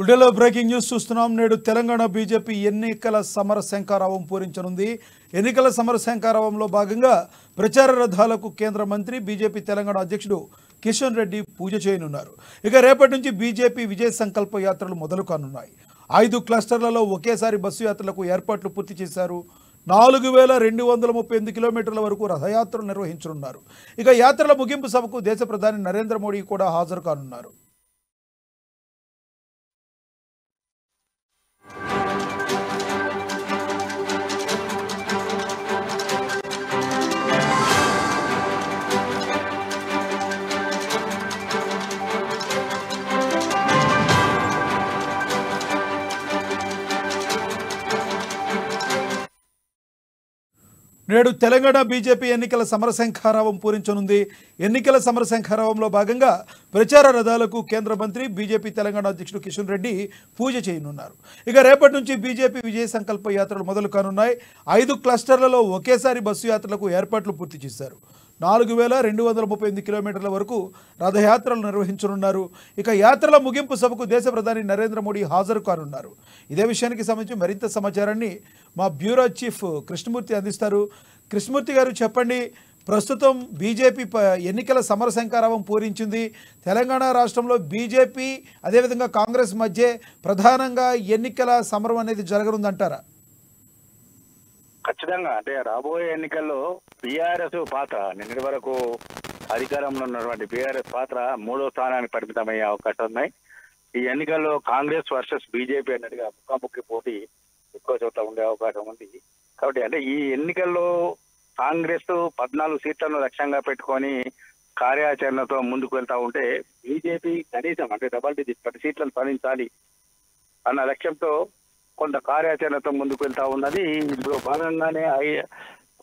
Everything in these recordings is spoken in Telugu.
టుడేలో బ్రేకింగ్ న్యూస్ చూస్తున్నాం. నేడు తెలంగాణ బీజేపీ ఎన్నికల సమర శంఖారావం పూరించనుంది. ఎన్నికల సమర శంఖారావంలో భాగంగా ప్రచార రథాలకు కేంద్ర మంత్రి బీజేపీ తెలంగాణ అధ్యక్షుడు కిషన్ రెడ్డి పూజ చేయనున్నారు. ఇక రేపటి నుంచి బీజేపీ విజయ సంకల్ప యాత్రలు మొదలు కానున్నాయి. 5 క్లస్టర్లలో ఒకేసారి బస్సు యాత్రలకు ఏర్పాట్లు పూర్తి చేశారు. 4238 కిలోమీటర్ల వరకు రథయాత్రలు నిర్వహించనున్నారు. ఇక యాత్రల ముగింపు సభకు దేశ ప్రధాని నరేంద్ర మోడీ కూడా హాజరు కానున్నారు. నేడు తెలంగాణ బీజేపీ ఎన్నికల సమరశంఖారావం పూరించనుంది. ఎన్నికల సమరశంఖారావంలో భాగంగా ప్రచార రథాలకు కేంద్ర మంత్రి బీజేపీ తెలంగాణ అధ్యక్షుడు కిషన్ రెడ్డి పూజ చేయనున్నారు. ఇక రేపటి నుంచి బీజేపీ విజయ సంకల్ప యాత్రలు మొదలు కానున్నాయి. 5 క్లస్టర్లలో ఒకేసారి బస్సు యాత్రలకు ఏర్పాట్లు పూర్తి చేశారు. 4238 కిలోమీటర్ల వరకు రథయాత్రలు నిర్వహించనున్నారు. ఇక యాత్రల ముగింపు సభకు దేశ ప్రధాని నరేంద్ర మోడీ హాజరు కానున్నారు. ఇదే విషయానికి సంబంధించి మరింత సమాచారాన్ని మా బ్యూరో చీఫ్ కృష్ణమూర్తి అందిస్తారు. కృష్ణమూర్తి గారు చెప్పండి, ప్రస్తుతం బీజేపీ ఎన్నికల సమర శంఖారావం పూరించింది. తెలంగాణ రాష్ట్రంలో బీజేపీ అదేవిధంగా కాంగ్రెస్ మధ్య ప్రధానంగా ఎన్నికల సమరం అనేది జరగనుందంటారా? ఖచ్చితంగా. అంటే రాబోయే ఎన్నికల్లో బీఆర్ఎస్ పాత్ర నిన్నటి వరకు అధికారంలో ఉన్నటువంటి బీఆర్ఎస్ పాత్ర 3వ స్థానానికి పరిమితమయ్యే అవకాశాలు ఉన్నాయి. ఈ ఎన్నికల్లో కాంగ్రెస్ వర్సెస్ బీజేపీ అన్నట్టుగా ముఖాముఖి పోటీ ఎక్కువ చోట్ల ఉండే అవకాశం ఉంది. కాబట్టి అంటే ఈ ఎన్నికల్లో కాంగ్రెస్ 14 సీట్లను లక్ష్యంగా పెట్టుకొని కార్యాచరణతో ముందుకు వెళ్తా ఉంటే బీజేపీ కనీసం అంటే డబల్ డిజిట్ 10 సీట్లను సాధించాలి అన్న లక్ష్యంతో కొంత కార్యాచరణతో ముందుకు వెళ్తా ఉన్నది. ఇందులో భాగంగానే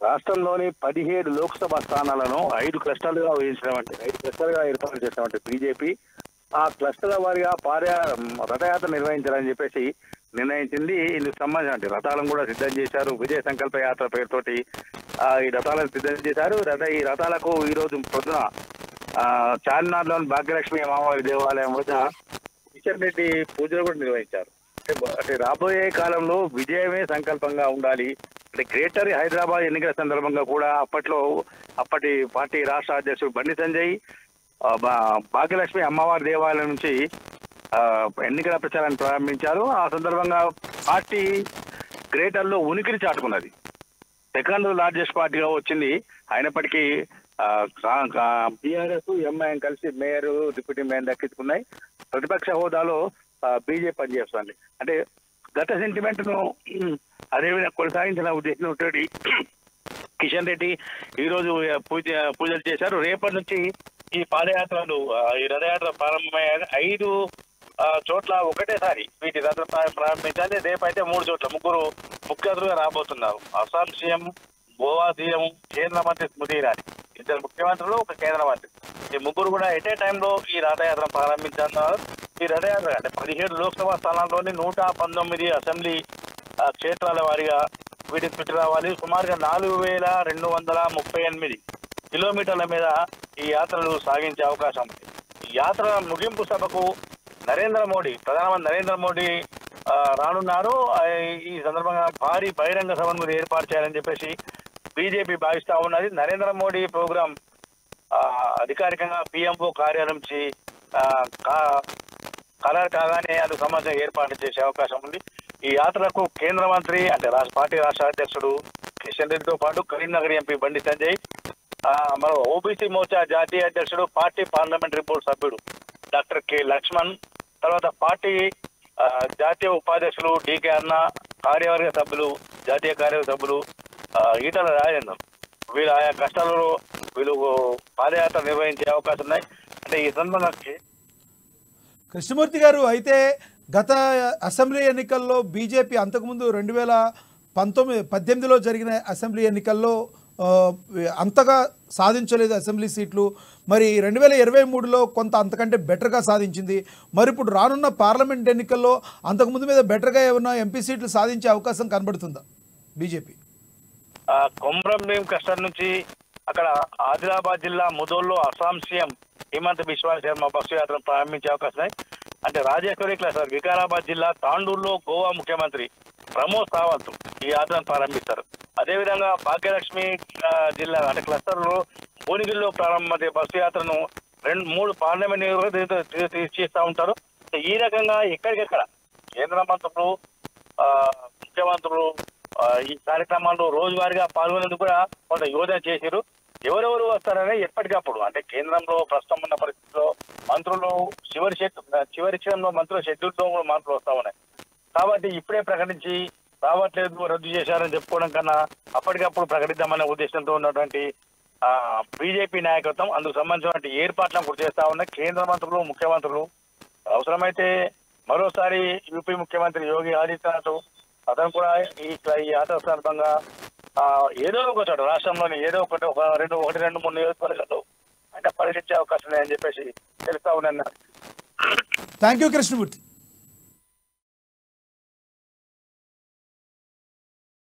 రాష్ట్రంలోని 17 లోక్సభ స్థానాలను 5 క్లస్టర్లుగా ఊహించినటువంటి 5 క్లస్టర్లుగా ఏర్పాటు చేసినటువంటి బీజేపీ ఆ క్లస్టర్ల వారిగా రథయాత్ర నిర్వహించాలని చెప్పేసి నిర్ణయించింది. ఇందుకు సంబంధించిన రథాలను కూడా సిద్ధం చేశారు. విజయ సంకల్ప యాత్ర పేరుతోటి ఈ రథాలను సిద్ధం చేశారు. ఈ రథాలకు ఈ రోజు పొద్దున చార్మినార్లోని భాగ్యలక్ష్మి అమ్మవారి దేవాలయం వద్ద కిషన్ రెడ్డి పూజలు కూడా నిర్వహించారు. అంటే రాబోయే కాలంలో విజయమే సంకల్పంగా ఉండాలి. అంటే గ్రేటర్ హైదరాబాద్ ఎన్నికల సందర్భంగా కూడా అప్పటి పార్టీ రాష్ట్ర అధ్యక్షుడు బండి సంజయ్ భాగ్యలక్ష్మి అమ్మవారి దేవాలయం నుంచి ఎన్నికల ప్రచారాన్ని ప్రారంభించారు. ఆ సందర్భంగా పార్టీ గ్రేటర్లో ఉనికిని చాటుకున్నది. సెకండ్ లార్జెస్ట్ పార్టీగా వచ్చింది. అయినప్పటికీ బీఆర్ఎస్ ఎంఐఎం కలిసి మేయర్ డిప్యూటీ మేయర్ దక్కించుకున్నాయి. ప్రతిపక్ష హోదాలో బీజేపీ పనిచేస్తుంది. అంటే గత సెంటిమెంట్ ను అదేవిధంగా కొనసాగించిన ఉద్దేశంతో కిషన్ రెడ్డి ఈ రోజు పూజలు చేశారు. రేపటి నుంచి ఈ పాదయాత్రలు ఈ రథయాత్ర ప్రారంభమయ్యాక 5 చోట్ల ఒకటేసారి వీటి రథ ప్రారంభించాలి. రేపైతే 3 చోట్ల 3 ముఖ్య అతిథులుగా రాబోతున్నారు. అస్సాం సీఎం, గోవా సీఎం, కేంద్ర మంత్రి స్మృతి ఇరానీ, 2 ముఖ్యమంత్రులు, 1 కేంద్ర మంత్రి, ఈ 3 కూడా ఎట్ ఏ టైంలో ఈ రథయాత్ర ప్రారంభించారు. ఈ రథయాత్ర అంటే 17 లోక్సభ స్థానాల్లోని 119 అసెంబ్లీ క్షేత్రాల వారిగా వీటికి చుట్టి రావాలి. సుమారుగా 4238 కిలోమీటర్ల మీద ఈ యాత్రలు సాగించే అవకాశం ఉంది. ఈ యాత్ర ముగింపు సభకు ప్రధానమంత్రి నరేంద్ర మోడీ రానున్నారు. ఈ సందర్భంగా భారీ బహిరంగ సభను ఏర్పాటు చేయాలని చెప్పేసి బీజేపీ భావిస్తా ఉన్నది. నరేంద్ర మోడీ ప్రోగ్రాం అధికారికంగా పిఎంఓ కార్యాలయం నుంచి ఖరారు కాగానే అందుకు సంబంధించిన ఏర్పాట్లు చేసే అవకాశం ఉంది. ఈ యాత్రకు కేంద్ర మంత్రి అంటే పార్టీ రాష్ట్ర అధ్యక్షుడు కిషన్ రెడ్డితో పాటు కరీంనగర్ ఎంపీ బండి సంజయ్, మన ఓబీసీ మోర్చా జాతీయ అధ్యక్షుడు, పార్టీ పార్లమెంటరీ బోర్డు సభ్యుడు డాక్టర్ కె లక్ష్మణ్, తర్వాత పార్టీ జాతీయ ఉపాధ్యక్షులు డికే అన్న, కార్యవర్గ సభ్యులు, జాతీయ కార్యవర్గ సభ్యులు ఈటల రాజేందర్, వీళ్ళు ఆయా కష్టాలలో వీళ్ళు పాదయాత్ర నిర్వహించే అవకాశం ఉన్నాయి. అంటే ఈ సందర్భంగా కృష్ణమూర్తి గారు, అయితే గత అసెంబ్లీ ఎన్నికల్లో బీజేపీ అంతకుముందు 2018లో జరిగిన అసెంబ్లీ ఎన్నికల్లో అంతగా సాధించలేదు అసెంబ్లీ సీట్లు. మరి 2023లో కొంత అంతకంటే బెటర్గా సాధించింది. మరి ఇప్పుడు రానున్న పార్లమెంట్ ఎన్నికల్లో అంతకుముందు మీద బెటర్గా ఏమన్నా ఎంపీ సీట్లు సాధించే అవకాశం కనబడుతుందా బీజేపీ? కొమ్రం భీం క్లస్టర్ నుంచి అక్కడ ఆదిలాబాద్ జిల్లా ముదోల్లో అస్సాం సీఎం హిమంత బిశ్వ శర్మ బస్సు యాత్రను ప్రారంభించే అవకాశం ఉన్నాయి. అంటే రాజేశ్వరి క్లస్టర్ వికారాబాద్ జిల్లా తాండూరులో గోవా ముఖ్యమంత్రి ప్రమోద్ సావంత్ ఈ యాత్రను ప్రారంభిస్తారు. అదేవిధంగా భాగ్యలక్ష్మి జిల్లా అంటే క్లస్టర్ లో భువనగిరిలో ప్రారంభమయ్యే బస్సు యాత్రను 2-3 పార్లమెంట్ నియోజకవర్గాలు చేస్తూ ఉంటారు. ఈ రకంగా ఎక్కడికెక్కడ కేంద్ర మంత్రులు ముఖ్యమంత్రులు ఈ కార్యక్రమాల్లో రోజువారీగా పాల్గొనేందుకు కూడా కొంత యోజన చేశారు. ఎవరెవరు వస్తారని ఎప్పటికప్పుడు అంటే కేంద్రంలో ప్రస్తుతం ఉన్న పరిస్థితిలో మంత్రులు చివరి క్షణంలో మంత్రుల షెడ్యూల్తో కూడా మార్పులు వస్తా ఉన్నాయి. కాబట్టి ఇప్పుడే ప్రకటించి రావట్లేదు రద్దు చేశారని చెప్పుకోవడం కన్నా అప్పటికప్పుడు ప్రకటిద్దామనే ఉద్దేశంతో ఉన్నటువంటి బీజేపీ నాయకత్వం అందుకు సంబంధించినటువంటి ఏర్పాట్లను గుర్తు చేస్తా ఉన్నాయి. కేంద్ర మంత్రులు ముఖ్యమంత్రులు అవసరమైతే మరోసారి యూపీ ముఖ్యమంత్రి యోగి ఆదిత్యనాథ్ అతను కూడా ఈ యాత్ర సందర్భంగా ఏదో ఒక చోట రాష్ట్రంలోని ఏదో ఒకటి 1-2-3 నియోజకవర్గాలు అంటే పర్యటించే అవకాశం లేదని చెప్పేసి తెలుస్తా ఉన్నాను. Thank you Krishnamurthy.